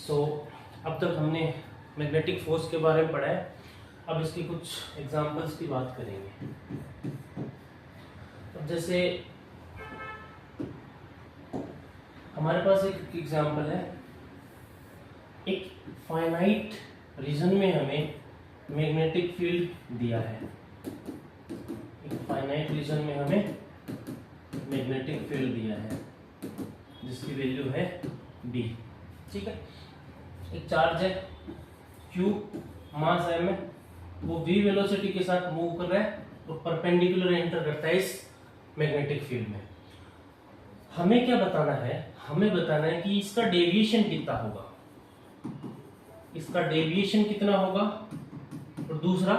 सो अब तक हमने मैग्नेटिक फोर्स के बारे में पढ़ा है। अब इसकी कुछ एग्जांपल्स की बात करेंगे। अब जैसे हमारे पास एक एग्जांपल है, एक फाइनाइट रीजन में हमें मैग्नेटिक फील्ड दिया है। एक फाइनाइट रीजन में हमें मैग्नेटिक फील्ड दिया है जिसकी वैल्यू है B। ठीक है, एक चार्ज है Q, मास m है, वो v वेलोसिटी के साथ मूव कर रहा है और परपेंडिकुलर एंटर करता है इस मैग्नेटिक फील्ड में। हमें क्या बताना है? हमें बताना है कि इसका डेविएशन कितना होगा, इसका डेविएशन कितना होगा, और दूसरा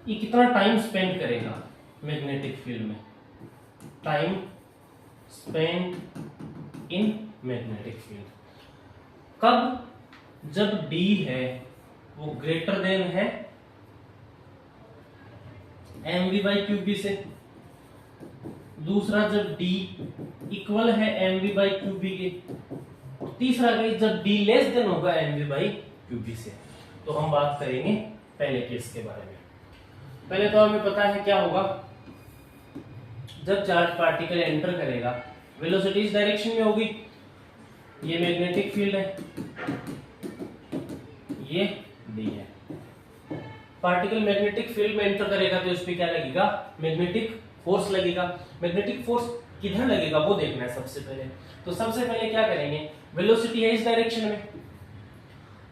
ये कितना टाइम स्पेंड करेगा मैग्नेटिक फील्ड में, time spend in magnetic field. कब? जब D है वो ग्रेटर देन है mv/qb से, दूसरा जब D इक्वल है mv/qb के, और तीसरा जब D लेस देन होगा mv/qb से। तो हम बात करेंगे पहले केस के बारे में। पहले तो हमें पता है क्या होगा, जब चार्ज पार्टिकल एंटर करेगा वेलोसिटी इस डायरेक्शन में होगी, ये मैग्नेटिक फील्ड है, ये D है। पार्टिकल मैग्नेटिक फील्ड में एंटर करेगा तो इस पे क्या लगेगा? मैग्नेटिक फोर्स लगेगा। मैग्नेटिक फोर्स किधर लगेगा वो देखना है सबसे पहले। तो सबसे पहले क्या करेंगे, वेलोसिटी है इस डायरेक्शन में,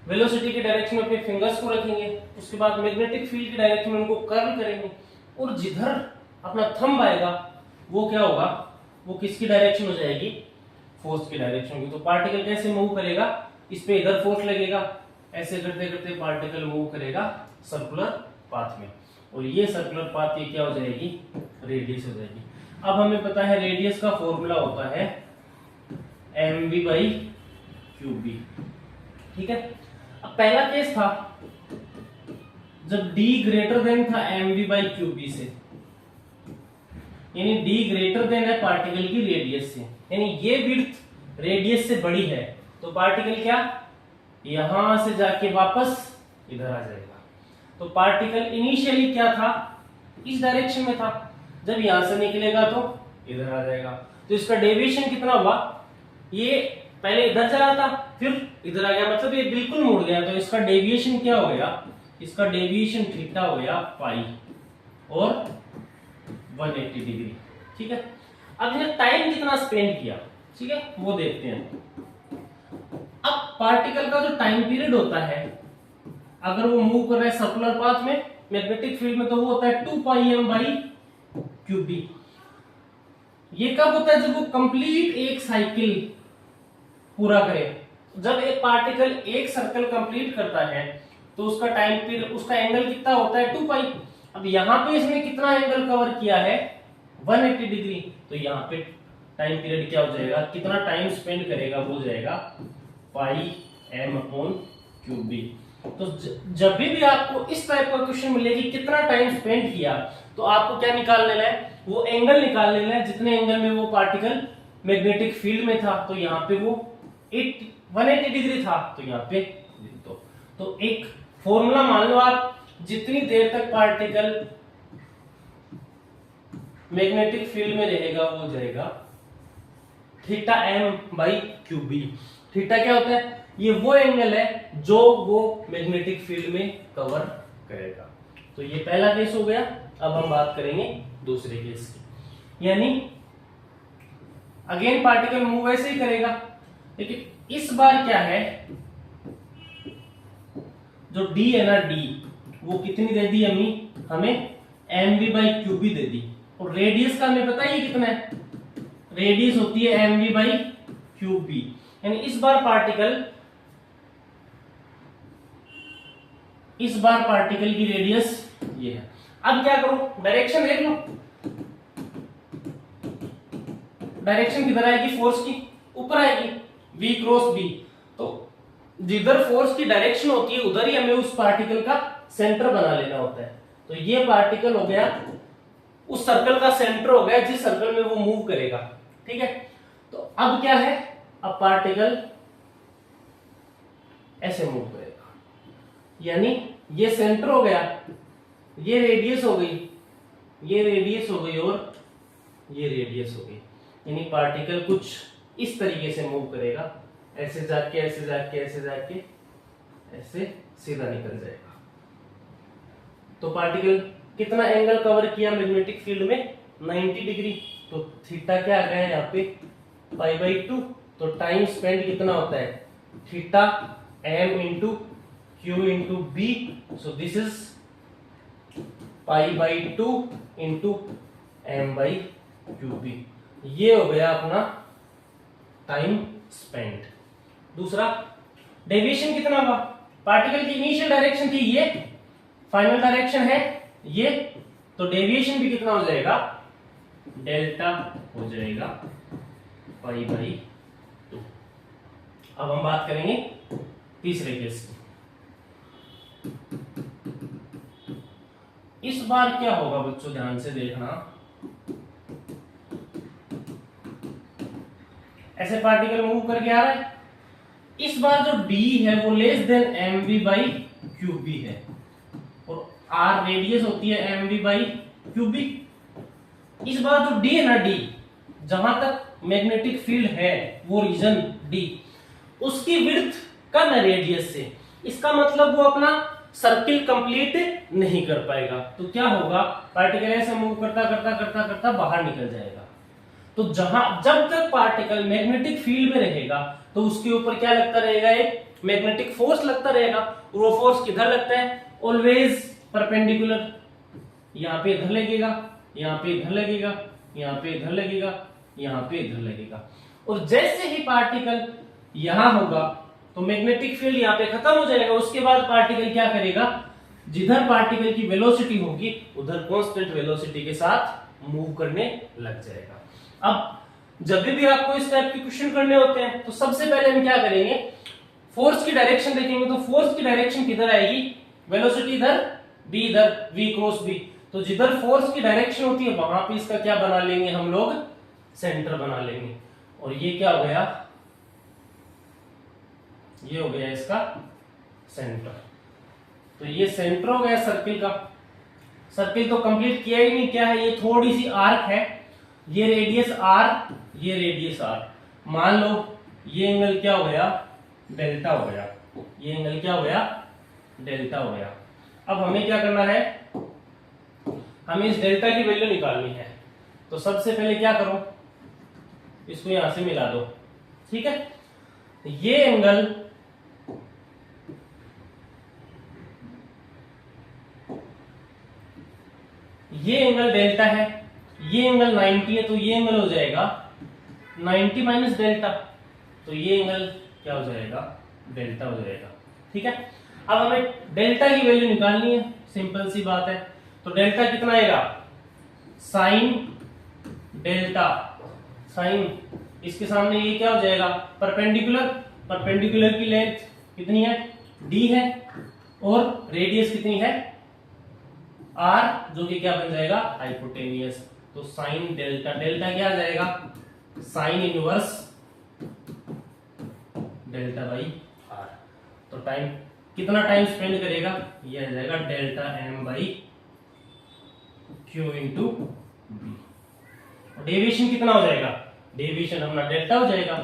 वेलोसिटी के डायरेक्शन में अपने फिंगर्स को रखेंगे, उसके बाद मैग्नेटिक फील्ड के डायरेक्शन में उनको कर्ल करेंगे, और जिधर अपना थंब आएगा वो क्या होगा, वो किसकी डायरेक्शन हो जाएगी? फोर्स की डायरेक्शन होगी। तो पार्टिकल कैसे मूव करेगा, इस पे इधर फोर्स लगेगा, ऐसे करते करते पार्टिकल मूव करेगा सर्कुलर पाथ में, और ये सर्कुलर पाथ ये क्या हो जाएगी? रेडियस हो जाएगी। अब हमें पता है रेडियस का फॉर्मूला होता है mv/qb। ठीक है, अब पहला केस था जब D ग्रेटर देन था mv/qb से, यानी D ग्रेटर देन है पार्टिकल की रेडियस से, यानी ये विड्थ रेडियस से बड़ी है, तो पार्टिकल क्या यहां से जाके वापस इधर आ जाएगा। तो पार्टिकल इनिशियली क्या था? इस डायरेक्शन में था, जब यहां से निकलेगा तो इधर आ जाएगा। तो इसका डेविएशन कितना हुआ? ये पहले इधर चला था फिर इधर आ गया, मतलब ये बिल्कुल मुड़ गया। तो इसका डेविएशन क्या हो गया? इसका डेविएशन थीटा हो गया पाई और 180 डिग्री। ठीक है, अब ये टाइम कितना स्पेंड किया, ठीक है, वो देखते हैं। अब पार्टिकल का जो टाइम पीरियड होता है, अगर वो मूव कर रहा है सर्कुलर पाथ में मैग्नेटिक फील्ड में, तो वो होता है 2πm/qb। ये कब होता है? जब वो कंप्लीट एक साइकिल पूरा करे। जब एक पार्टिकल एक सर्कल कंप्लीट करता है तो उसका टाइम पीरियड, उसका एंगल कितना होता है? 2π। अब यहाँ पे इसने कितना एंगल कवर किया है? 180 डिग्री। तो यहाँ पे टाइम पीरियड क्या हो जाएगा, कितना टाइम स्पेंड करेगा, वो हो जाएगा πm/qb। तो जब भी आपको इस टाइप का क्वेश्चन मिलेगी कितना टाइम स्पेंड किया, तो आपको क्या निकाल लेना है? वो एंगल निकाल लेना है, जितने एंगल में वो पार्टिकल मैग्नेटिक फील्ड में था। तो यहाँ पे वो 180 डिग्री था, तो यहाँ पे तो एक फॉर्मूला मान लो आप, जितनी देर तक पार्टिकल मैग्नेटिक फील्ड में रहेगा वो हो जाएगा θm/qb। थीटा क्या होता है? ये वो एंगल है जो वो मैग्नेटिक फील्ड में कवर करेगा। तो ये पहला केस हो गया। अब हम बात करेंगे दूसरे केस की, यानी अगेन पार्टिकल मूव ऐसे ही करेगा, लेकिन इस बार क्या है, जो D है ना, D वो कितनी दे दी हमें mv/qb दे दी, और रेडियस का हमें पता ही कितना है, रेडियस होती है mv/qb। यानी इस बार पार्टिकल की रेडियस ये है। अब क्या करो, डायरेक्शन देख लो, डायरेक्शन किधर आएगी? फोर्स की ऊपर आएगी, v क्रॉस b। तो जिधर फोर्स की डायरेक्शन होती है उधर ही हमें उस पार्टिकल का सेंटर बना लेना होता है। तो ये पार्टिकल हो गया उस सर्कल का सेंटर हो गया जिस सर्कल में वो मूव करेगा। ठीक है, तो अब क्या है, अब पार्टिकल ऐसे मूव करेगा। यानी ये सेंटर हो गया, ये रेडियस हो गई, ये रेडियस हो गई और ये रेडियस हो गई। यानी पार्टिकल कुछ इस तरीके से मूव करेगा, ऐसे जाके ऐसे जाके ऐसे जाके ऐसे सीधा निकल जाएगा। तो पार्टिकल कितना एंगल कवर किया मैग्नेटिक फील्ड में? 90 डिग्री। तो थीटा क्या आ गया यहाँ पे? π/2। तो टाइम स्पेंड कितना होता है? Theta m into q into b. So this is π/2 into m/qb। ये हो गया अपना टाइम स्पेंड। दूसरा, डेविएशन कितना होगा? पार्टिकल की इनिशियल डायरेक्शन थी ये, फाइनल डायरेक्शन है ये, तो डेविएशन भी कितना हो जाएगा? डेल्टा हो जाएगा π/2। अब हम बात करेंगे तीसरे केस की। इस बार क्या होगा बच्चों, ध्यान से देखना। ऐसे पार्टिकल मूव करके आ रहा है, इस बार जो d है वो लेस देन mv/qb है और r रेडियस होती है mv/qb। इस बार जो d है ना, d जहां तक मैग्नेटिक फील्ड है वो रीजन d, उसकी विड्थ कम है रेडियस से। इसका मतलब वो अपना सर्किल कंप्लीट नहीं कर पाएगा। तो क्या होगा? पार्टिकल ऐसे मूव करता करता करता करता बाहर निकल जाएगा। तो जब तक पार्टिकल मैग्नेटिक फील्ड में रहेगा तो उसके ऊपर क्या लगता रहेगा? एक मैग्नेटिक फोर्स लगता रहेगा। वो फोर्स किधर लगता है? Always perpendicular. यहाँ पे इधर लगेगा, यहाँ पे इधर लगेगा, यहाँ पे इधर लगेगा, यहाँ पे इधर लगेगा। और जैसे ही पार्टिकल यहां होगा तो मैग्नेटिक फील्ड यहाँ पे खत्म हो जाएगा। उसके बाद पार्टिकल क्या करेगा? जिधर पार्टिकल की वेलोसिटी होगी उधर कांस्टेंट वेलोसिटी के साथ मूव करने लग जाएगा। अब जब भी आपको इस टाइप के क्वेश्चन करने होते हैं तो सबसे पहले हम क्या करेंगे? फोर्स की डायरेक्शन देखेंगे। तो फोर्स की डायरेक्शन किधर आएगी? वेलोसिटी इधर, b इधर, v क्रॉस b। तो जिधर फोर्स की डायरेक्शन होती है वहां पे इसका क्या बना लेंगे हम लोग? सेंटर बना लेंगे। और ये क्या हो गया? ये हो गया इसका सेंटर। तो ये सेंटर हो गया सर्किल का। सर्किल तो कंप्लीट किया ही नहीं, क्या है? ये थोड़ी सी आर्क है, ये रेडियस r, ये रेडियस r। मान लो ये एंगल क्या हो गया? डेल्टा हो गया। ये एंगल क्या हो गया? डेल्टा हो गया। अब हमें क्या करना है? हमें इस डेल्टा की वैल्यू निकालनी है। तो सबसे पहले क्या करो? इसको यहां से मिला दो, ठीक है? ये एंगल डेल्टा है, ये एंगल 90 है, तो ये एंगल हो जाएगा 90 माइनस डेल्टा। तो ये एंगल क्या हो जाएगा? डेल्टा हो जाएगा, ठीक है? अब हमें डेल्टा की वैल्यू निकालनी है, सिंपल सी बात है। तो डेल्टा कितना आएगा? Sine delta. साइन इसके सामने ये क्या हो जाएगा? परपेंडिकुलर। परपेंडिकुलर की लेंथ कितनी है? d है और रेडियस कितनी है? r, जो कि क्या बन जाएगा? हाइपोटेनियस। तो साइन डेल्टा, डेल्टा क्या आ जाएगा? Sine inverse delta by r। तो टाइम कितना टाइम स्पेंड करेगा? ये आ जाएगा delta m/q into B. Deviation कितना हो जाएगा? डेविएशन अपना डेल्टा हो जाएगा।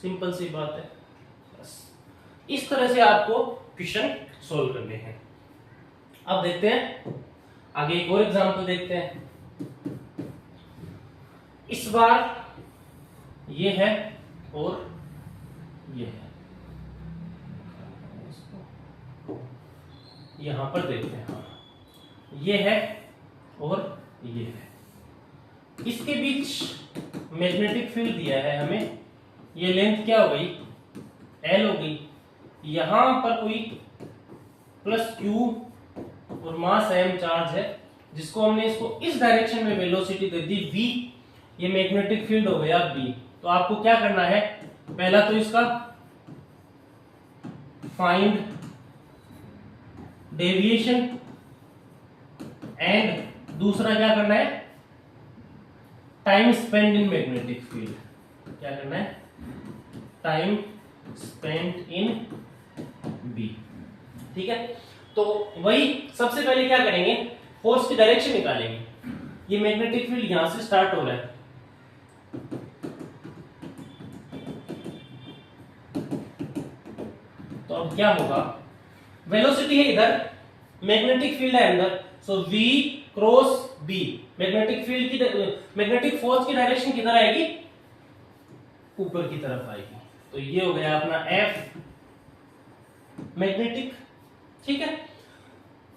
सिंपल सी बात है। बस इस तरह से आपको क्वेश्चन सोल्व करने हैं। अब देखते हैं आगे, एक और एग्जांपल देखते हैं। इस बार ये है और ये है, यहां पर देखते हैं। हाँ, ये है और ये है। इसके बीच मैग्नेटिक फील्ड दिया है हमें। ये लेंथ क्या हो गई? L हो गई। यहां पर कोई प्लस Q और मास m चार्ज है, जिसको हमने इसको इस डायरेक्शन में वेलोसिटी दे दी v। ये मैग्नेटिक फील्ड हो गया b। तो आपको क्या करना है? पहला तो इसका फाइंड डेविएशन एंड दूसरा क्या करना है? Time spend in magnetic field. क्या करना है? Time spent in B. ठीक है, तो वही सबसे पहले क्या करेंगे, फोर्स की डायरेक्शन निकालेंगे। ये मैग्नेटिक फील्ड यहां से स्टार्ट हो रहा है, तो अब क्या होगा, वेलोसिटी है इधर, मैग्नेटिक फील्ड है अंदर, सो v cross b, magnetic field की मैग्नेटिक फोर्स की डायरेक्शन किधर आएगी, ऊपर की तरफ आएगी। तो ये हो गया अपना F मैग्नेटिक। ठीक है,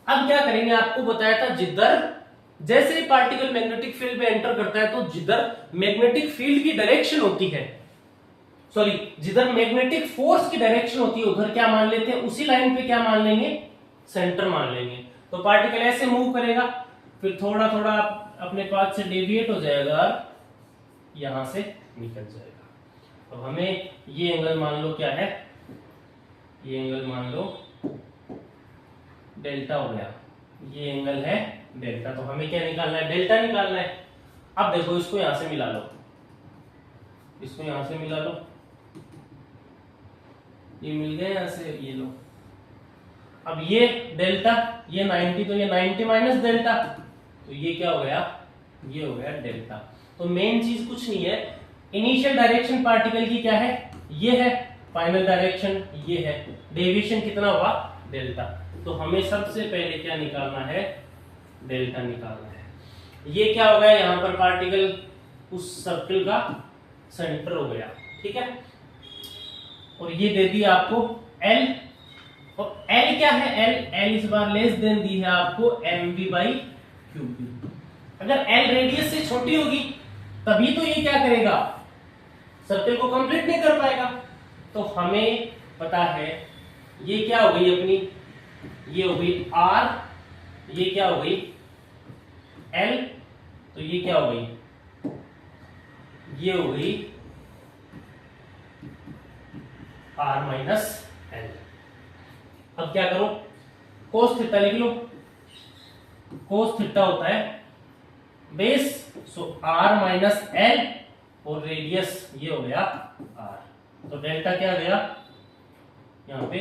अब क्या करेंगे, आपको बताया था जिधर जैसे ही पार्टिकल मैग्नेटिक फील्ड में एंटर करता है, तो जिधर मैग्नेटिक फील्ड की डायरेक्शन होती है, सॉरी जिधर मैग्नेटिक फोर्स की डायरेक्शन होती है, उधर क्या मान लेते हैं, उसी लाइन पे क्या मान लेंगे, सेंटर मान लेंगे। तो पार्टिकल ऐसे मूव करेगा, फिर थोड़ा थोड़ा अपने पाथ से डेविएट हो जाएगा, यहां से निकल जाएगा। अब हमें ये एंगल मान लो क्या है, ये एंगल मान लो डेल्टा हो गया, ये एंगल है डेल्टा। तो हमें क्या निकालना है, डेल्टा निकालना है। अब देखो इसको यहां से मिला लो, इसको यहां से मिला लो, ये मिल गया यहां से, ये लो। अब ये डेल्टा, ये 90, तो ये 90 माइनस डेल्टा, तो ये क्या हो गया, ये हो गया डेल्टा। तो मेन चीज कुछ नहीं है, इनिशियल डायरेक्शन पार्टिकल की क्या है, ये है, फाइनल डायरेक्शन ये है, डेविएशन कितना हुआ, डेल्टा। तो हमें सबसे पहले क्या निकालना है, डेल्टा निकालना है। ये क्या हो गया, यहां पर पार्टिकल उस सर्कल का सेंटर हो गया। ठीक है, और ये दे दिया आपको L, और L क्या है, L इस बार लेस देन दी है आपको mv बाई क्यूबी। अगर L रेडियस से छोटी होगी तभी तो ये क्या करेगा, सर्कल को कंप्लीट नहीं कर पाएगा। तो हमें पता है ये क्या हो गई अपनी, ये हो गई R, ये क्या हो गई L, तो ये क्या हो गई, ये हो गई R माइनस L। अब क्या करो, कोस थीटा लिख लो, कोस थीटा होता है बेस, सो R माइनस L, और रेडियस ये हो गया R। तो डेल्टा क्या गया यहां पे,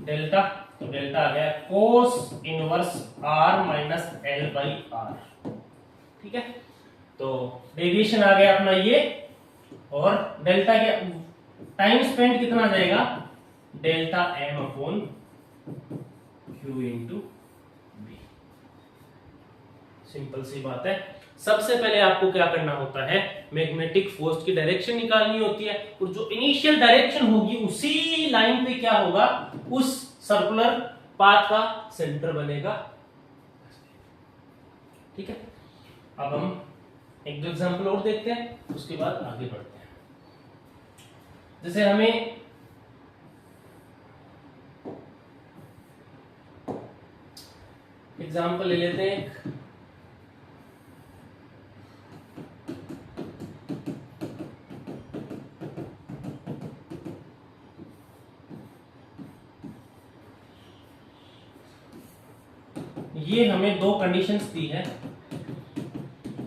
डेल्टा, तो डेल्टा आ गया cos inverse R minus L by R। ठीक है, तो डेविएशन आ गया अपना ये, और डेल्टा क्या, टाइम स्पेंड कितना जाएगा, delta m upon q into b. Simple सी बात है। सबसे पहले आपको क्या करना होता है, मैग्नेटिक फोर्स की डायरेक्शन निकालनी होती है, और जो इनिशियल डायरेक्शन होगी उसी लाइन पे क्या होगा, उस सर्कुलर पाथ का सेंटर बनेगा। ठीक है, अब हम एक दो एग्जांपल और देखते हैं, उसके बाद आगे बढ़ते हैं। जैसे हमें एग्जांपल ले लेते हैं, ये हमें दो कंडीशंस दी है,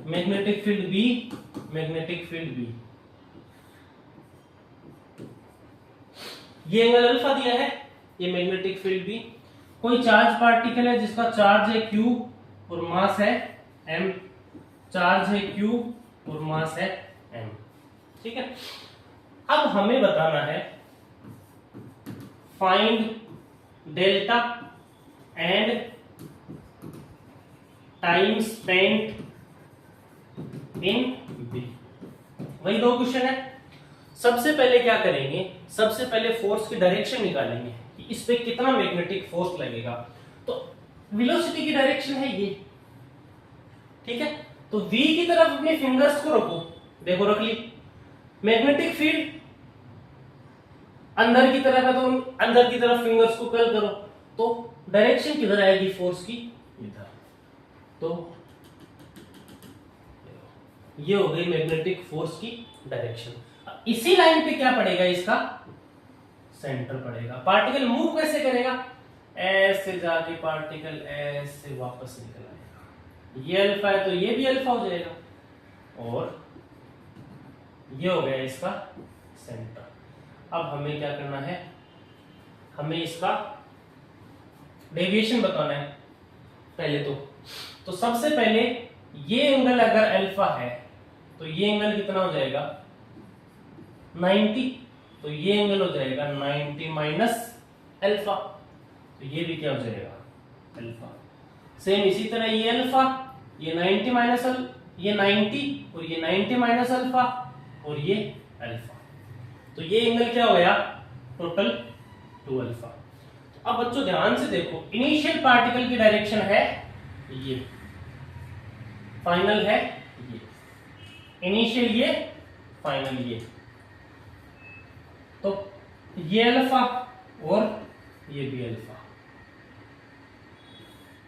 magnetic field B, magnetic field B, ये एंगल अल्फा दिया है, ये मैग्नेटिक फील्ड बी। कोई चार्ज पार्टिकल है जिसका चार्ज है q और मास है m, चार्ज है q और मास है m। ठीक है, अब हमें बताना है find delta and time spent in B. वही दो क्वेश्चन है। सबसे पहले क्या करेंगे, सबसे पहले फोर्स की डायरेक्शन निकालेंगे कि इस पे कितना मैग्नेटिक फोर्स लगेगा। तो वेलोसिटी की डायरेक्शन है ये, ठीक है, तो v की तरफ अपने फिंगर्स को रखो, देखो रख ली। मैग्नेटिक फील्ड अंदर की तरफ है, तो अंदर की तरफ फिंगर्स को कर्ल करो, तो डायरेक्शन किधर आएगी फोर्स की, इधर। तो ये हो गई मैग्नेटिक फोर्स की डायरेक्शन। इसी लाइन पे क्या पड़ेगा, इसका सेंटर पड़ेगा। पार्टिकल मूव कैसे करेगा, ऐसे जाके पार्टिकल ऐसे वापस निकल आएगा। ये अल्फा है तो ये भी अल्फा हो जाएगा, और ये हो गया इसका सेंटर। अब हमें क्या करना है, हमें इसका डेविएशन बताना है पहले तो सबसे पहले ये एंगल अगर अल्फा है तो ये एंगल कितना हो जाएगा 90, तो ये एंगल हो जाएगा 90 माइनस अल्फा, तो ये भी क्या हो जाएगा अल्फा। सेम इसी तरह ये अल्फा, ये 90 माइनस ये 90 और ये 90 माइनस अल्फा और ये अल्फा, तो ये एंगल क्या हो गया टोटल 2 अल्फा। अब बच्चों ध्यान से देखो, इनिशियल पार्टिकल की डायरेक्शन है ये, फाइनल है ये, इनिशियल ये, फाइनल ये, तो ये अल्फा और ये भी अल्फा,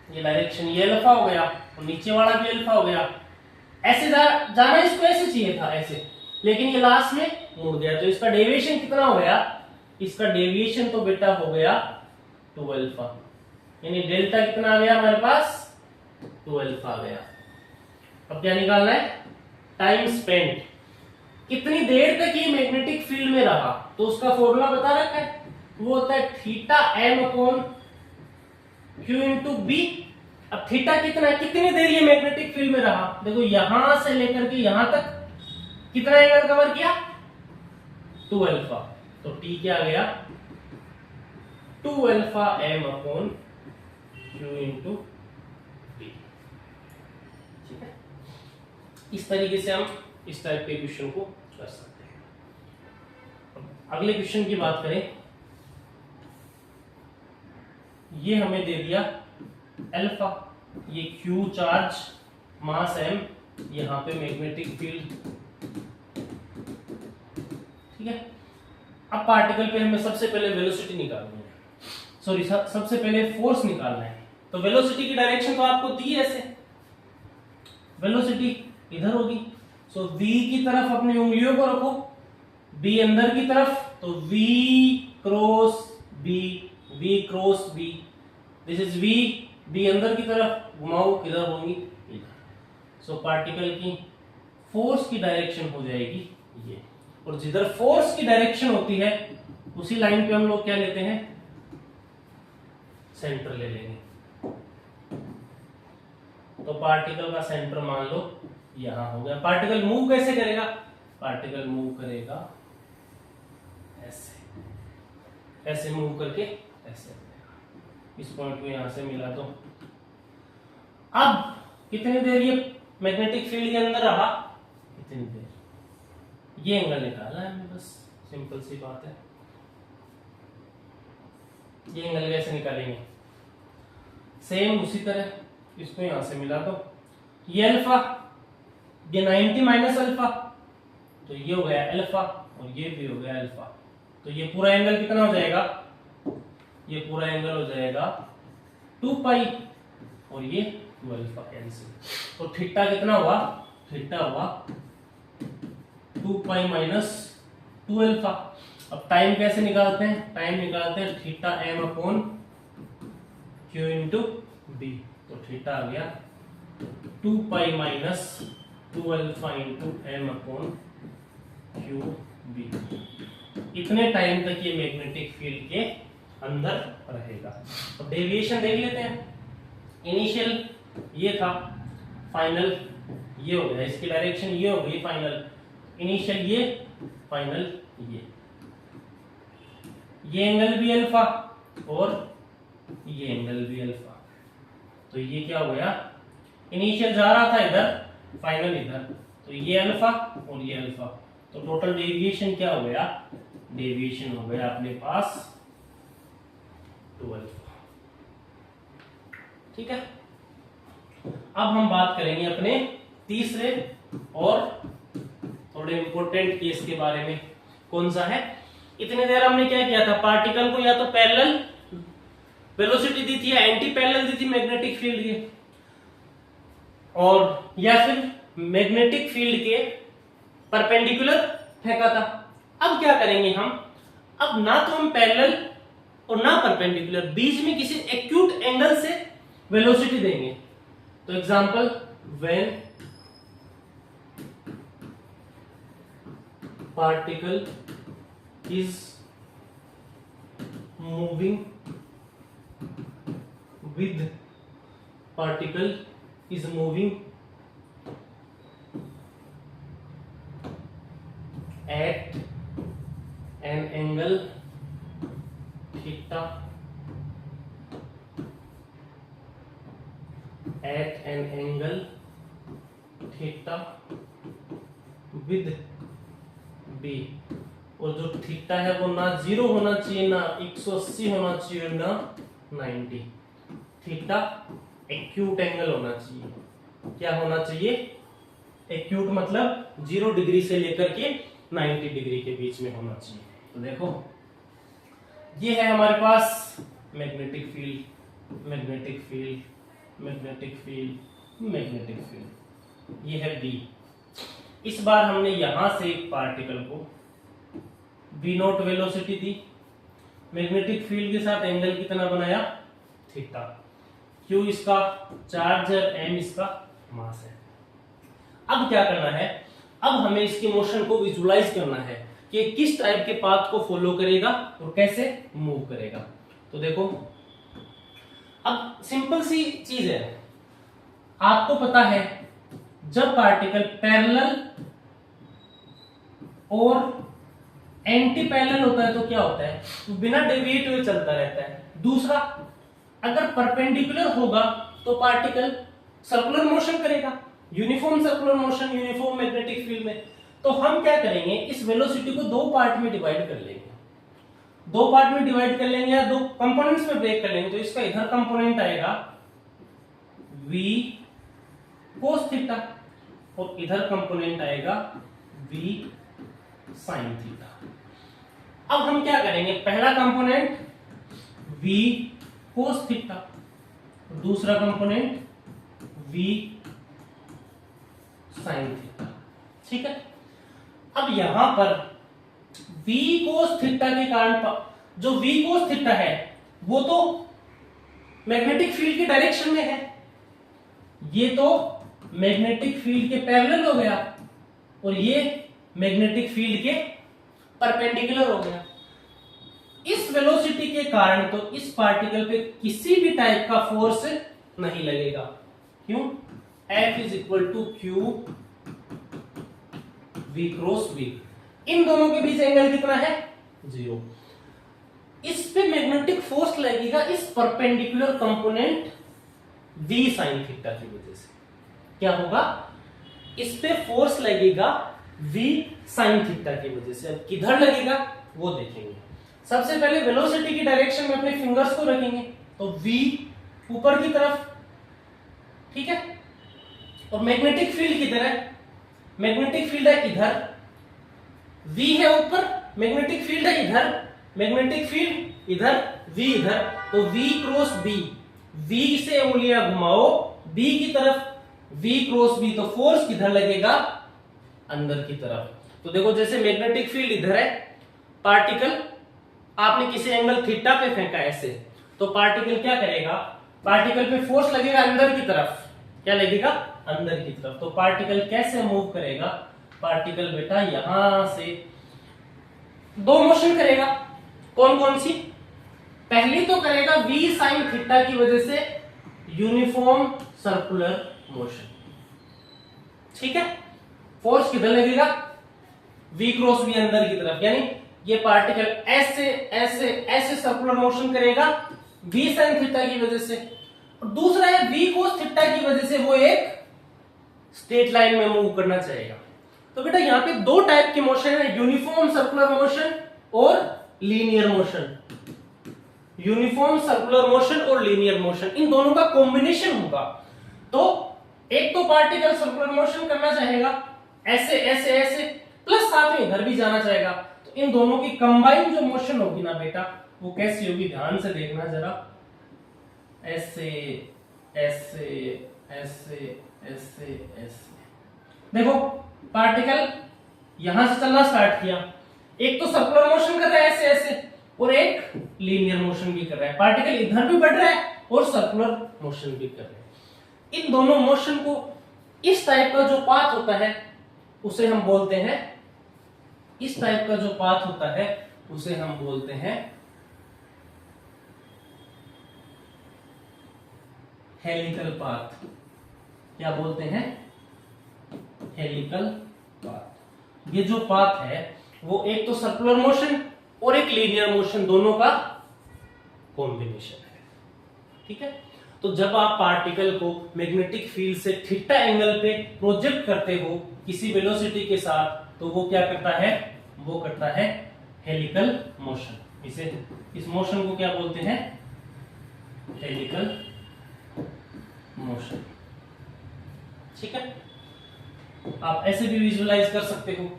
ये डायरेक्शन ये अल्फा हो गया और नीचे वाला भी अल्फा हो गया। ऐसे जाना इसको ऐसे चाहिए था ऐसे, लेकिन ये लास्ट में मुड़ गया, तो इसका डेविएशन कितना हो गया, इसका डेविएशन तो बेटा हो गया 2 अल्फा, यानी डेल्टा कितना आ गया हमारे पास 2 अल्फा आ गया। अब क्या निकालना है, टाइम स्पेंट, कितनी देर तक ये मैग्नेटिक फील्ड में रहा, तो उसका फॉर्मूला बता रखा है, वो होता है theta M upon Q into B. अब थीटा कितना है, कितनी देर ये मैग्नेटिक फील्ड में रहा, देखो यहां से लेकर के यहां तक कितना एंगल कवर किया 2 अल्फा, तो टी क्या आ गया 2 alpha M upon Q into B. ठीक है, इस तरीके से हम इस टाइप के क्वेश्चन को कर सकते हैं। अगले क्वेश्चन की बात करें, ये हमें दे दिया अल्फा, ये क्यू चार्ज मास एम, यहां पे मैग्नेटिक फील्ड, ठीक है। अब पार्टिकल पे हमें सबसे पहले वेलोसिटी निकालनी है, सॉरी सबसे पहले फोर्स निकालना है, तो वेलोसिटी की डायरेक्शन तो आपको दी है ऐसे, वेलोसिटी इधर होगी, सो v की तरफ अपनी उंगलियों को रखो, b अंदर की तरफ, तो v cross b, v cross b, this is v, b अंदर की तरफ घुमाओ, किधर होंगी इधर, सो पार्टिकल की फोर्स की डायरेक्शन हो जाएगी ये, और जिधर फोर्स की डायरेक्शन होती है उसी लाइन पे हम लोग क्या लेते हैं सेंटर ले लेंगे, तो पार्टिकल का सेंटर मान लो यहां हो गया। पार्टिकल मूव कैसे करेगा, पार्टिकल मूव करेगा ऐसे, ऐसे मूव करके ऐसे, इस पॉइंट को यहां से मिला, तो अब कितनी देर ये मैग्नेटिक फील्ड के अंदर रहा, कितनी देर, ये एंगल निकालना है हमें, बस सिंपल सी बात है। ये एंगल कैसे निकालेंगे, सेम उसी तरह, इसको यहां से मिला दो, ये अल्फा, ये 90 माइनस अल्फा, तो ये हो गया अल्फा और ये भी हो गया अल्फा, तो ये पूरा एंगल कितना हो जाएगा, ये पूरा एंगल हो जाएगा 2 पाई और ये 2 अल्फा कैंसिल, तो थीटा कितना हुआ, थीटा हुआ 2 पाई माइनस 2 अल्फा। अब टाइम कैसे निकालते हैं, टाइम निकालते हैं theta M upon Q into B, तो थीटा आ गया 2 pi minus 2 alpha into M upon Q B. इतने टाइम तक ये मैग्नेटिक फील्ड के अंदर रहेगा। अब डेविएशन देख लेते हैं, इनिशियल ये था, फाइनल ये हो गया, इसकी डायरेक्शन ये हो गई फाइनल, इनिशियल ये, फाइनल ये एंगल भी अल्फा और ये एंगल भी अल्फा, तो ये क्या हो गया, इनिशियल जा रहा था इधर, फाइनल इधर, तो ये अल्फा और ये अल्फा, तो टोटल डेविएशन क्या हो गया, डेविएशन हो गया अपने पास 2 अल्फा। ठीक है, अब हम बात करेंगे अपने तीसरे और थोड़े इंपॉर्टेंट केस के बारे में। कौन सा है, इतनी देर हमने क्या किया था, पार्टिकल को या तो पैरेलल वेलोसिटी दी थी या एंटी पैरेलल दी थी मैग्नेटिक फील्ड के, और या फिर मैग्नेटिक फील्ड के परपेंडिकुलर फेंका था। अब क्या करेंगे हम, अब ना तो हम पैरेलल और ना परपेंडिकुलर, बीच में किसी एक्यूट एंगल से वेलोसिटी देंगे। तो example, when particle is moving with particle is moving at an angle theta with b, और जो थीटा है वो ना 0 होना चाहिए, ना 180 होना चाहिए, ना 90। थीटा एक्यूट एंगल होना चाहिए। क्या होना चाहिए? एक्यूट मतलब 0 डिग्री से लेकर के 90 डिग्री के बीच में होना चाहिए। तो देखो ये है हमारे पास magnetic field, magnetic field, magnetic field, magnetic field. ये है बी। इस बार हमने यहां से एक पार्टिकल को v0 वेलोसिटी दी, मैग्नेटिक फील्ड के साथ एंगल कितना बनाया? थीटा। Q इसका चार्ज है, m इसका मास है। अब क्या करना है? अब हमें इसके मोशन को विजुलाइज करना है कि किस टाइप के पाथ को फॉलो करेगा और कैसे मूव करेगा। तो देखो अब सिंपल सी चीज है, आपको पता है जब पार्टिकल पैरेलल और एंटी पैरेलल होता है तो क्या होता है? तो बिना डेविएट हुए चलता रहता है। दूसरा, अगर परपेंडिकुलर होगा तो पार्टिकल सर्कुलर मोशन करेगा, uniform circular motion, uniform magnetic field में। तो हम क्या करेंगे, इस वेलोसिटी को दो पार्ट में डिवाइड कर लेंगे, दो पार्ट में डिवाइड कर लेंगे या दो कंपोनेंट्स में ब्रेक कर लेंगे। तो इसका इधर कंपोनेंट आएगा v cos थीटा और इधर कंपोनेंट आएगा v sin थीटा। अब हम क्या करेंगे, पहला कंपोनेंट v cos थीटा, दूसरा कंपोनेंट v sin थीटा। ठीक है। अब यहां पर v cos थीटा के कारण जो v cos थीटा है वो तो मैग्नेटिक फील्ड के डायरेक्शन में है, ये तो मैग्नेटिक फील्ड के पैरेलल हो गया और ये मैग्नेटिक फील्ड के परपेंडिकुलर हो गया। इस वेलोसिटी के कारण तो इस पार्टिकल पे किसी भी टाइप का फोर्स नहीं लगेगा। क्यों? F is equal to Q v cross v। इन दोनों के बीच एंगल कितना है? 0। इस पे मैग्नेटिक फोर्स लगेगा इस perpendicular component v sin theta की वजह से। क्या होगा? इस पे फोर्स लगेगा v sin थीटा की वजह से। अब किधर लगेगा वो देखेंगे। सबसे पहले वेलोसिटी की डायरेक्शन में अपने फिंगर्स को रखेंगे, तो v ऊपर की तरफ, ठीक है। और मैग्नेटिक फील्ड किधर है? मैग्नेटिक फील्ड है इधर, v है ऊपर, मैग्नेटिक फील्ड है इधर, मैग्नेटिक फील्ड इधर, v इधर, तो v क्रॉस b, v से उंगलियां घुमाओ b की तरफ, v क्रॉस b, तो फोर्स किधर लगेगा? अंदर की तरफ। तो देखो जैसे मैग्नेटिक फील्ड इधर है, पार्टिकल आपने किसी एंगल थीटा पे फेंका ऐसे, तो पार्टिकल क्या करेगा? पार्टिकल पे फोर्स लगेगा अंदर की तरफ। क्या लगेगा? अंदर की तरफ। तो पार्टिकल कैसे मूव करेगा? पार्टिकल बेटा यहां से दो मोशन करेगा। कौन कौन सी? पहली तो करेगा v sin थीटा की वजह से यूनिफॉर्म सर्कुलर मोशन। ठीक है। फोर्स किधर लगेगा? v क्रॉस v अंदर की तरफ, यानी ये पार्टिकल ऐसे ऐसे ऐसे सर्कुलर मोशन करेगा v sin थीटा की वजह से। और दूसरा है v cos थीटा की वजह से वो एक स्ट्रेट लाइन में मूव करना चाहेगा। तो बेटा यहाँ पे दो टाइप के मोशन है, यूनिफॉर्म सर्कुलर मोशन और linear motion. Uniform circular motion और लीनियर मोशन, इन दोनों का कॉम्बिनेशन होगा। तो एक तो पार्टिकल सर्कुलर मोशन करना चाहेगा ऐसे ऐसे ऐसे, प्लस साथ में इधर भी जाना चाहेगा। तो इन दोनों की कंबाइन जो मोशन होगी ना बेटा, वो कैसी होगी? ध्यान से देखना जरा, ऐसे ऐसे ऐसे ऐसे ऐसे। देखो पार्टिकल यहां से चलना स्टार्ट किया, एक तो सर्कुलर मोशन कर रहा है ऐसे ऐसे, और एक लीनियर मोशन भी कर रहा है। पार्टिकल इधर भी बढ़ रहा है और सर्कुलर मोशन भी कर रहा है। इन दोनों मोशन को, इस टाइप का जो पाथ होता है उसे हम बोलते हैं, इस टाइप का जो पाथ होता है उसे हम बोलते हैं हेलिकल पाथ। क्या बोलते हैं? Helical path. ये जो पाथ है वो एक तो सर्कुलर मोशन और एक लीनियर मोशन दोनों का कॉम्बिनेशन है। ठीक है, तो जब आप पार्टिकल को मैग्नेटिक फील्ड से थीटा एंगल पे प्रोजेक्ट करते हो किसी वेलोसिटी के साथ, तो वो क्या करता है? वो करता है हेलिकल मोशन। इस मोशन को क्या बोलते हैं? Helical motion. ठीक है, आप ऐसे भी विजुअलाइज कर सकते हो।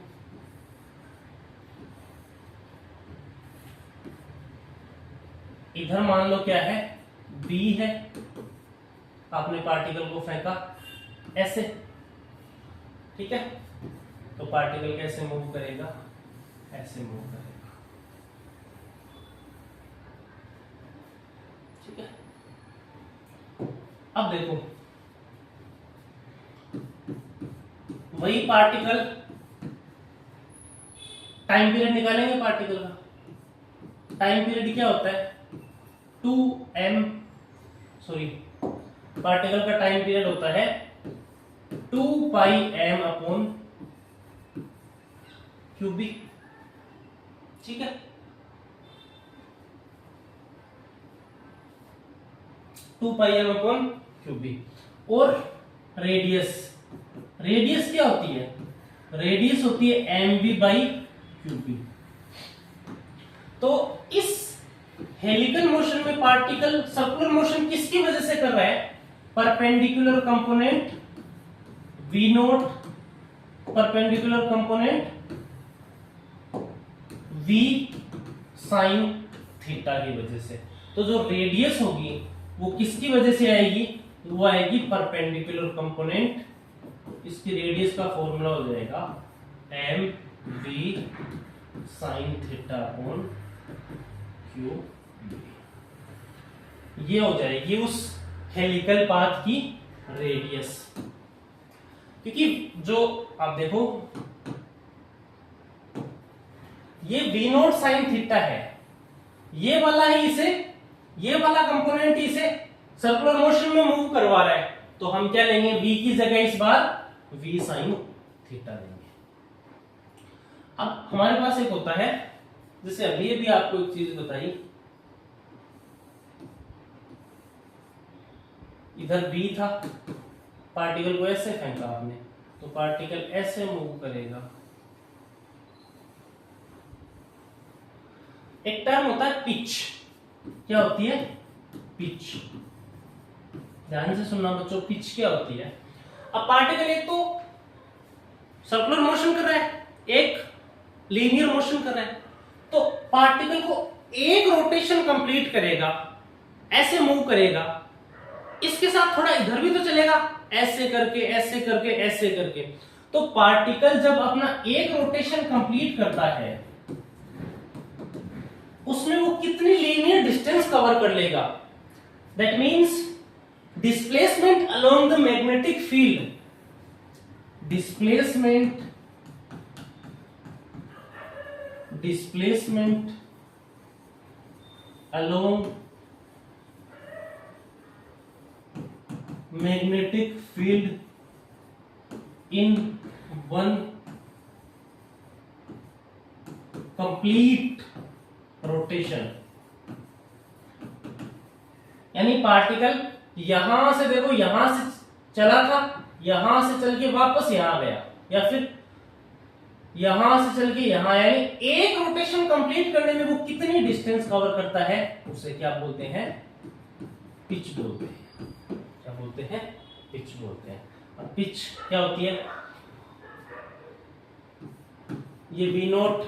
इधर मान लो क्या है? B है, आपने पार्टिकल को फेंका ऐसे। ठीक है, तो पार्टिकल कैसे मूव करेगा? ऐसे मूव करेगा। ठीक है, अब देखो वही पार्टिकल, टाइम पीरियड निकालेंगे पार्टिकल का। टाइम पीरियड क्या होता है? 2m, सॉरी, पार्टिकल का टाइम पीरियड होता है 2 पाई m अपॉन क्यूबिक। ठीक है, 2 पाई m अपॉन क्यूबिक। और रेडियस क्या होती है? रेडियस होती है mv बाई क्यूबी। तो इस हेलिकल मोशन में पार्टिकल सर्कुलर मोशन किसकी वजह से कर रहा है? Perpendicular component v naught, perpendicular component v sine theta की वजह से। तो जो रेडियस होगी वो किसकी वजह से आएगी? वो आएगी परपेंडिकुलर कंपोनेंट। इसकी रेडियस का फॉर्मूला हो जाएगा M V sine theta upon Q. ये हो जाएगी उस हेलिकल पाथ की रेडियस। क्योंकि जो आप देखो ये वी नोट साइन थीटा है, ये वाला ही इसे, ये वाला कंपोनेंट इसे सर्कुलर मोशन में मूव करवा रहा है। तो हम क्या लेंगे? v की जगह इस बार v साइन थीटा लेंगे। अब हमारे पास एक होता है, जैसे अभी आपको एक चीज बताई, इधर b था, पार्टिकल को ऐसे फेंका आपने, तो पार्टिकल ऐसे मूव करेगा। एक टर्म होता है पिच। क्या होती है? पिच। ध्यान से सुनना बच्चों, पिच क्या होती है? अब पार्टिकल एक तो सर्कुलर मोशन कर रहा है, एक लीनियर मोशन कर रहा है। तो पार्टिकल को एक रोटेशन कंप्लीट करेगा, ऐसे मूव करेगा, इसके साथ थोड़ा इधर भी तो चलेगा, ऐसे करके ऐसे करके ऐसे करके। तो पार्टिकल जब अपना एक रोटेशन कंप्लीट करता है उसमें वो कितनी लीनियर डिस्टेंस कवर कर लेगा? That means displacement along the magnetic field, displacement along magnetic field in one complete rotation। यानी पार्टिकल यहां से देखो, यहां से चला था, यहां से चल के वापस यहां गया, या फिर यहां से चल के यहां, यानी एक रोटेशन कंप्लीट करने में वो कितनी डिस्टेंस कवर करता है, उसे क्या बोलते हैं? पिच बोलते हैं। क्या बोलते हैं? पिच बोलते हैं। और पिच क्या होती है? ये V naught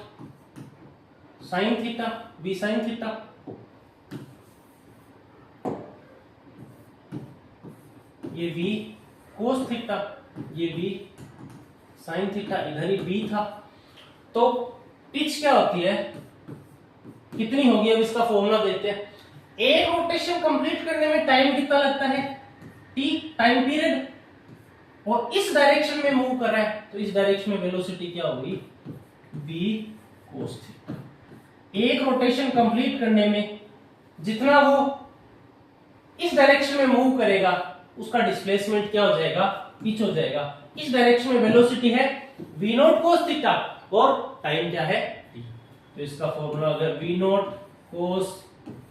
sine theta, V sine theta, ये वी कोस थीटा, ये वी साइन थीटा, इधर ही बी था। तो पिच क्या होती है? कितनी होगी? अब इसका फॉर्मूला देते हैं। एक रोटेशन कंप्लीट करने में टाइम कितना लगता है? T, time period. और इस डायरेक्शन में मूव कर रहा है, तो इस डायरेक्शन में वेलोसिटी क्या होगी? B cos theta. एक रोटेशन कंप्लीट करने में जितना वो इस डायरेक्शन में मूव करेगा उसका डिस्प्लेसमेंट क्या हो जाएगा, पिच हो जाएगा। इस डायरेक्शन में वेलोसिटी है v नॉट cos थीटा और टाइम क्या है t। तो इसका फॉर्मूला अगर v not cos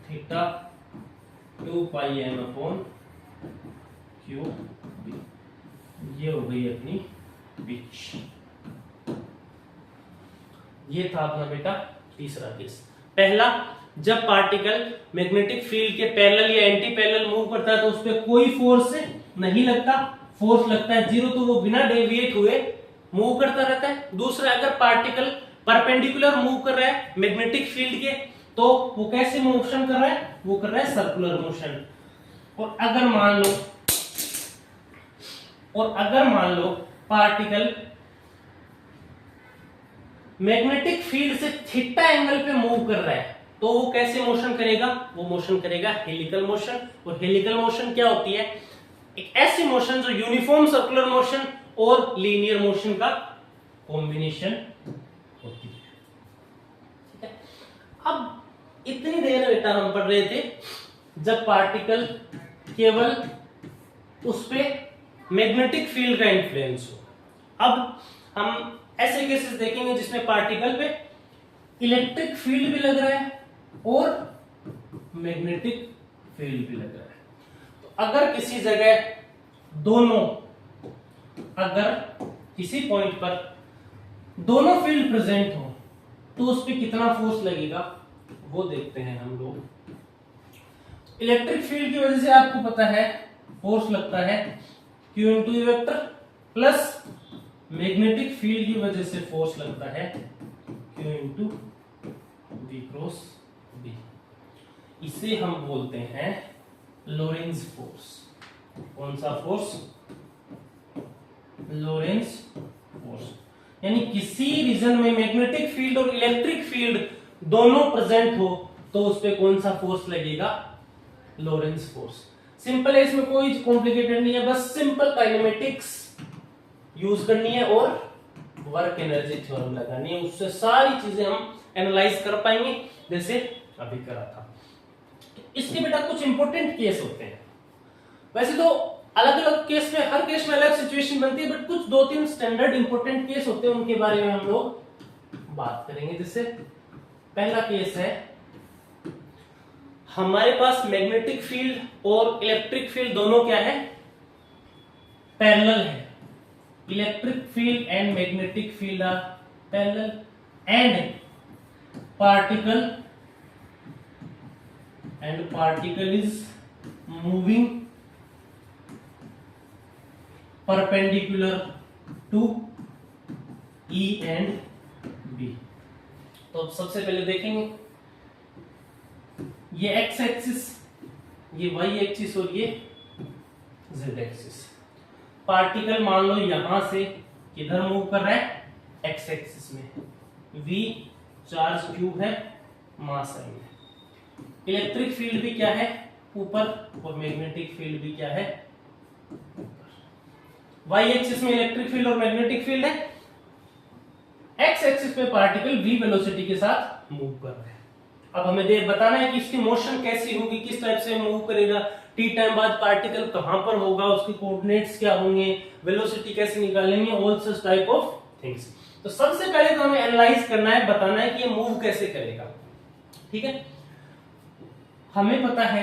theta 2 pi m upon q b, ये हो गई अपनी पिच। ये था अपना बेटा तीसरा केस। पहला, जब पार्टिकल मैग्नेटिक फील्ड के पैरेलल या एंटी पैरेलल मूव करता है तो उस पर कोई फोर्स नहीं लगता, फोर्स लगता है जीरो, तो वो बिना डेविएट हुए मूव करता रहता है। दूसरा, अगर पार्टिकल परपेंडिकुलर मूव कर रहा है मैग्नेटिक फील्ड के तो वो कैसे मोशन कर रहा है, वो कर रहा है सर्कुलर मोशन। और अगर मान लो पार्टिकल मैग्नेटिक फील्ड से थीटा एंगल पे मूव कर रहा है तो वो कैसे मोशन करेगा, वो मोशन करेगा हेलिकल मोशन। और हेलिकल मोशन क्या होती है, एक ऐसी मोशन जो यूनिफॉर्म सर्कुलर मोशन और लीनियर मोशन का कॉम्बिनेशन होती है। ठीक है, अब इतनी देर बेटा हम पढ़ रहे थे जब पार्टिकल केवल उस पे मैग्नेटिक फील्ड का इन्फ्लुएंस हो। अब हम ऐसे केसेस देखेंगे जिसमें पार्टिकल पे इलेक्ट्रिक फील्ड भी लग रहा है और मैग्नेटिक फील्ड भी लग रहा है। तो अगर किसी जगह अगर किसी पॉइंट पर दोनों फील्ड प्रेजेंट हो तो उस पर कितना फोर्स लगेगा वो देखते हैं हम लोग। इलेक्ट्रिक फील्ड की वजह से आपको पता है फोर्स लगता है Q into E vector, plus magnetic field की वजह से फोर्स लगता है Q into V cross B। इसे हम बोलते हैं लोरेंज फोर्स। कौन सा फोर्स, लोरेंज फोर्स। यानी किसी रीजन में मैग्नेटिक फील्ड और इलेक्ट्रिक फील्ड दोनों प्रेजेंट हो तो उस पे कौन सा फोर्स लगेगा, लोरेंज फोर्स। सिंपल है, इसमें कोई कॉम्प्लिकेटेड नहीं है, बस सिंपल काइनेमेटिक्स यूज करनी है और वर्क एनर्जी थ्योरम लगानी है, उससे सारी चीजें हम एनालाइज कर पाएंगे जैसे अभी करा था। तो इसके बेटा कुछ इंपॉर्टेंट केस होते हैं। वैसे तो अलग अलग केस में, हर केस में अलग सिचुएशन बनती है, बट कुछ 2-3 स्टैंडर्ड इंपॉर्टेंट केस होते हैं, उनके बारे में हम लोग बात करेंगे। जैसे पहला केस है, हमारे पास मैग्नेटिक फील्ड और इलेक्ट्रिक फील्ड दोनों क्या है, पैरेलल है। Electric field and magnetic field are parallel and particle is moving perpendicular to E and B। तो अब सबसे पहले देखेंगे ये x एक्सिस, ये y एक्सिस और ये z एक्सिस। पार्टिकल मान लो यहां से किधर मूव कर रहा है, x एक्सिस में, v चार्ज q है, मास m है। इलेक्ट्रिक फील्ड भी क्या है, ऊपर, और मैग्नेटिक फील्ड भी क्या है, ऊपर। y एक्सिस में इलेक्ट्रिक फील्ड और मैग्नेटिक फील्ड है, x एक्सिस पे पार्टिकल v वेलोसिटी के साथ मूव कर रहा है। अब हमें बताना है कि इसकी मोशन कैसी होगी, किस टाइप से मूव करेगा, t टाइम बाद पार्टिकल कहां पर होगा, उसके कोऑर्डिनेट्स क्या होंगे, वेलोसिटी कैसे निकालेंगे, all such type of things. तो सबसे पहले तो हमें एनालाइज करना है, बताना है कि ये मूव कैसे करेगा। ठीक है, हमें पता है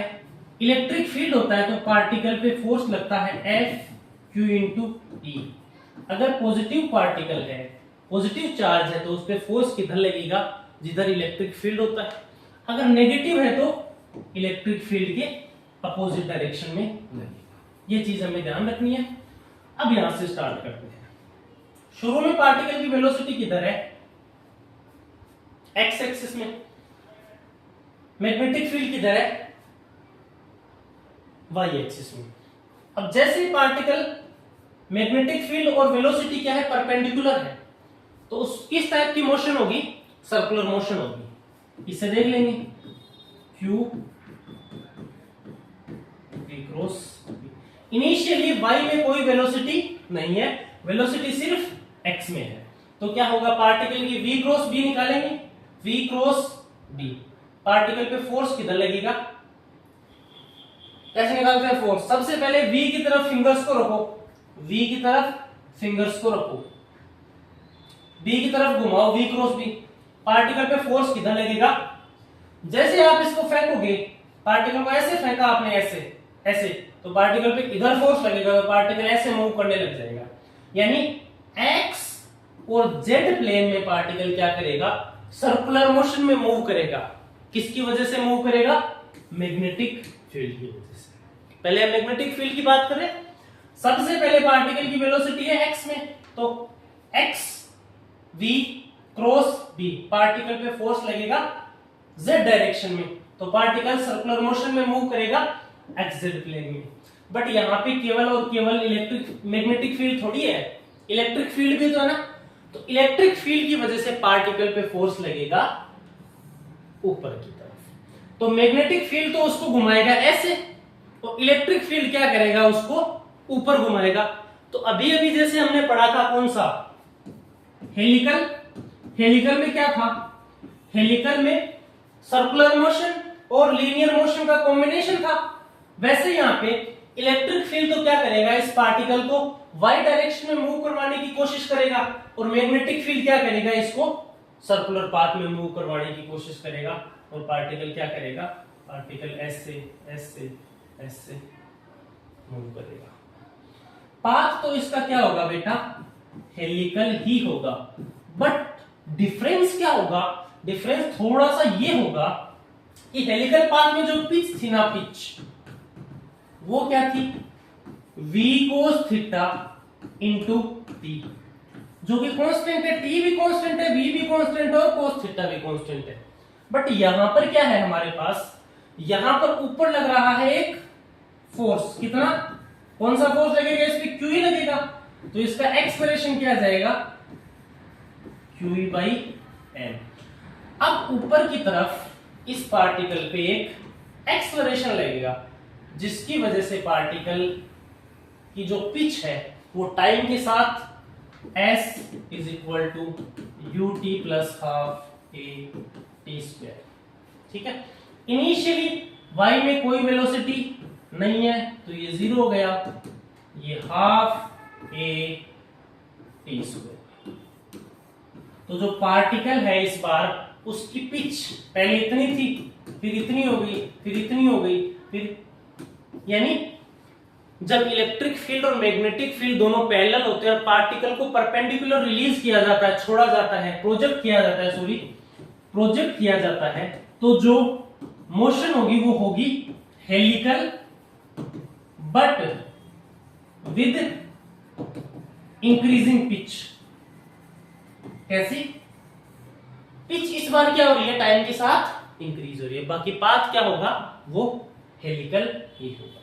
इलेक्ट्रिक फील्ड होता है तो पार्टिकल पे फोर्स लगता है F Q इंटू E। अगर पॉजिटिव पार्टिकल है, पॉजिटिव चार्ज है, तो उस पे फोर्स किधर लगेगा, जिधर इलेक्ट्रिक फील्ड होता है। अगर नेगेटिव है तो इलेक्ट्रिक फील्ड के अपोजिट डायरेक्शन में लगेगा। ये चीज हमें ध्यान रखनी है। अब यहां से स्टार्ट करते हैं। शुरू में पार्टिकल की वेलोसिटी किधर है, एक्स एक्सिस में। मैग्नेटिक फील्ड किधर है, वाई एक्सिस में। अब जैसे ही पार्टिकल मैग्नेटिक फील्ड और वेलोसिटी क्या है, परपेंडिकुलर है, तो किस टाइप की मोशन होगी, सर्कुलर मोशन होगी। इसे देख लेंगे, Q V cross. Initially y में कोई वेलोसिटी नहीं है, वेलोसिटी सिर्फ x में है, तो क्या होगा, पार्टिकल की v क्रॉस b निकालेंगे, v क्रॉस डी। पार्टिकल पे फोर्स किधर लगेगा, कैसे निकालते हैं फोर्स? सबसे पहले v की तरफ फिंगर्स को रखो, v की तरफ फिंगर्स को रखो, b की तरफ घुमाओ, v क्रॉस b। पार्टिकल पे फोर्स किधर लगेगा? जैसे आप इसको फेंकोगे, पार्टिकल को ऐसे फेंका आपने, ऐसे ऐसे, तो पार्टिकल पे इधर फोर्स लगेगा, तो पार्टिकल ऐसे मूव करने लग जाएगा। यानी x और z प्लेन में पार्टिकल क्या करेगा? सर्कुलर मोशन में मूव करेगा। किसकी वजह से मूव करेगा? मैग्नेटिक फील्ड की वजह से। पहले हम मैग्नेटिक फील्ड की बात करें। सबसे पहले पार्टिकल की वेलोसिटी है x में, तो x v cross b, particle पे फोर्स लगेगा z डायरेक्शन में, तो पार्टिकल सर्कुलर मोशन में मूव करेगा xz प्लेन में। बट यहाँ पे केवल और केवल इलेक्ट्रिक मैग्नेटिक फील्ड थोड़ी है, इलेक्ट्रिक फील्ड भी तो है ना। तो इलेक्ट्रिक फील्ड की वजह से पार्टिकल पे फोर्स लगेगा ऊपर की तरफ, तो मैग्नेटिक फील्ड तो उसको घुमाएगा ऐसे, तो इलेक्ट्रिक फील्ड क्या करेगा? उसको ऊपर घुमाएगा। तो अभी अभी जैसे हमने पढ़ा था कौन सा, हेलिकल, हेलिकल में क्या था? हेलिकल में सर्कुलर मोशन और लीनियर मोशन का कॉम्बिनेशन था। वैसे यहाँ पे इलेक्ट्रिक फील्ड तो क्या करेगा? इस पार्टिकल को वाई डायरेक्शन में मूव करवाने की कोशिश करेगा, और मैग्नेटिक फील्ड क्या करेगा? इसको सर्कुलर पाथ में मूव करवाने की कोशिश करेगा, और पार्टिकल क्या करेगा? पार्टिकल ऐसे ऐसे ऐसे मूव करेगा। पाथ तो इसका क्या होगा बेटा? हेलिकल ही होगा। बट डिफरेंस क्या होगा? डिफरेंस थोड़ा सा ये होगा कि हेलिकल पाथ में जो पिच थी ना, पिच वो क्या थी? v cos theta into t, जो कि कांस्टेंट है, t भी कांस्टेंट है, v भी कांस्टेंट है, और cos थीटा भी कांस्टेंट है। बट यहां पर क्या है हमारे पास? यहां पर ऊपर लग रहा है एक फोर्स। कितना? कौन सा फोर्स लगेगा? इस पे q ही लगेगा, तो इसका एक्सप्रेशन क्या जाएगा? q by m। अब ऊपर की तरफ इस पार्टिकल पे एक एक्सलरेशन लगेगा, जिसकी वजह से पार्टिकल की जो पिच है वो टाइम के साथ s is equal to U T plus half A T square. ठीक है। इनिशियली y में कोई वेलोसिटी नहीं है, तो ये जीरो हो गया, ये हाफ ए टी स्क्वायर। तो जो पार्टिकल है इस बार, उसकी पिच पहले इतनी थी, फिर इतनी हो गई, फिर इतनी हो गई, फिर, यानी जब इलेक्ट्रिक फील्ड और मैग्नेटिक फील्ड दोनों पैरेलल होते हैं, पार्टिकल को परपेंडिकुलर रिलीज किया जाता है, छोड़ा जाता है, प्रोजेक्ट किया जाता है, तो जो मोशन होगी वो होगी helical, but with increasing pitch. कैसी? पिच इस बार क्या हो रही है? टाइम के साथ इंक्रीज हो रही है। बाकी पाथ क्या होगा? वो हेलिकल ही होगा।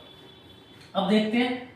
अब देखते हैं